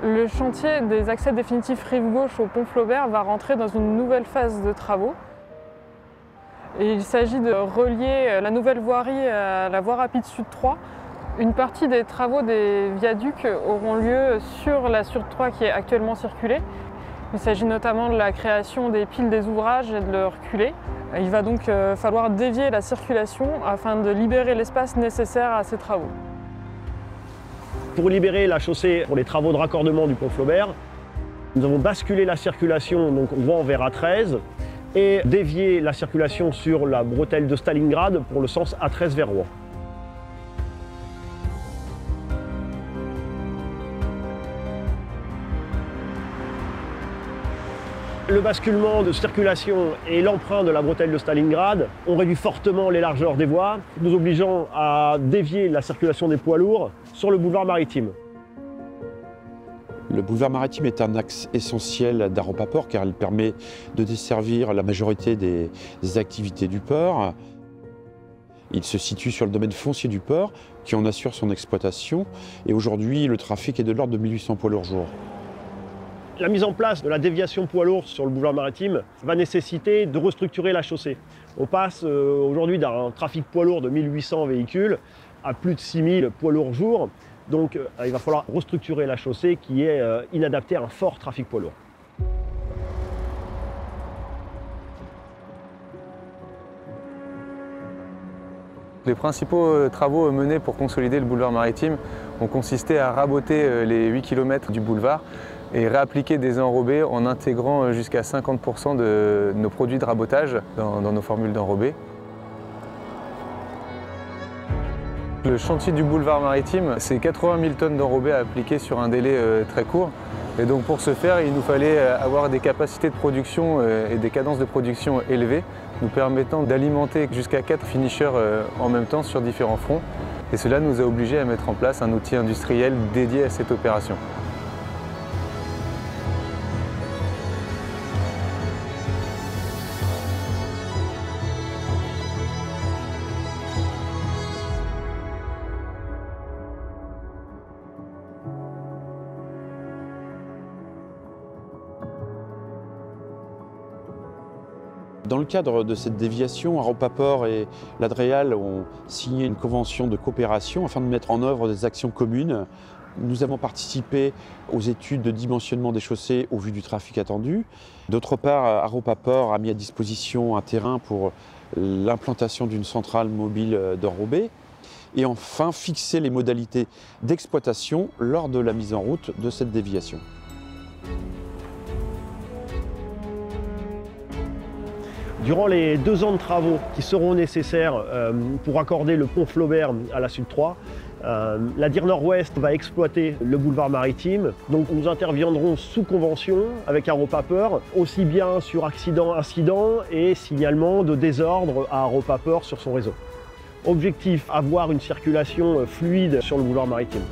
Le chantier des accès définitifs rive gauche au pont Flaubert va rentrer dans une nouvelle phase de travaux. Et il s'agit de relier la nouvelle voirie à la voie rapide Sud 3. Une partie des travaux des viaducs auront lieu sur la Sud 3 qui est actuellement circulée. Il s'agit notamment de la création des piles des ouvrages et de le reculer. Il va donc falloir dévier la circulation afin de libérer l'espace nécessaire à ces travaux. Pour libérer la chaussée pour les travaux de raccordement du pont Flaubert, nous avons basculé la circulation donc voie vers A13 et dévié la circulation sur la bretelle de Stalingrad pour le sens A13 vers Rouen. Le basculement de circulation et l'emprunt de la bretelle de Stalingrad ont réduit fortement les largeurs des voies, nous obligeant à dévier la circulation des poids lourds sur le boulevard maritime. Le boulevard maritime est un axe essentiel d'Aropa-Port car il permet de desservir la majorité des activités du port. Il se situe sur le domaine foncier du port qui en assure son exploitation et aujourd'hui le trafic est de l'ordre de 1800 poids lourds jour. La mise en place de la déviation poids lourds sur le boulevard maritime va nécessiter de restructurer la chaussée. On passe aujourd'hui d'un trafic poids lourd de 1800 véhicules à plus de 6000 poids lourds jour. Donc il va falloir restructurer la chaussée qui est inadaptée à un fort trafic poids lourd. Les principaux travaux menés pour consolider le boulevard maritime ont consisté à raboter les 8 km du boulevard et réappliquer des enrobés en intégrant jusqu'à 50% de nos produits de rabotage dans nos formules d'enrobés. Le chantier du boulevard maritime, c'est 80 000 tonnes d'enrobés à appliquer sur un délai très court. Et donc pour ce faire, il nous fallait avoir des capacités de production et des cadences de production élevées, nous permettant d'alimenter jusqu'à 4 finishers en même temps sur différents fronts. Et cela nous a obligés à mettre en place un outil industriel dédié à cette opération. Dans le cadre de cette déviation, Aropa-Port et l'Adréal ont signé une convention de coopération afin de mettre en œuvre des actions communes. Nous avons participé aux études de dimensionnement des chaussées au vu du trafic attendu. D'autre part, Aropa-Port a mis à disposition un terrain pour l'implantation d'une centrale mobile d'enrobés. Et enfin, fixer les modalités d'exploitation lors de la mise en route de cette déviation. Durant les 2 ans de travaux qui seront nécessaires pour accorder le pont Flaubert à la Sud 3, la DIR Nord-Ouest va exploiter le boulevard maritime. Donc nous interviendrons sous convention avec Aropa-Port, aussi bien sur accident, incident et signalement de désordre à Aropa-Port sur son réseau. Objectif, avoir une circulation fluide sur le boulevard maritime.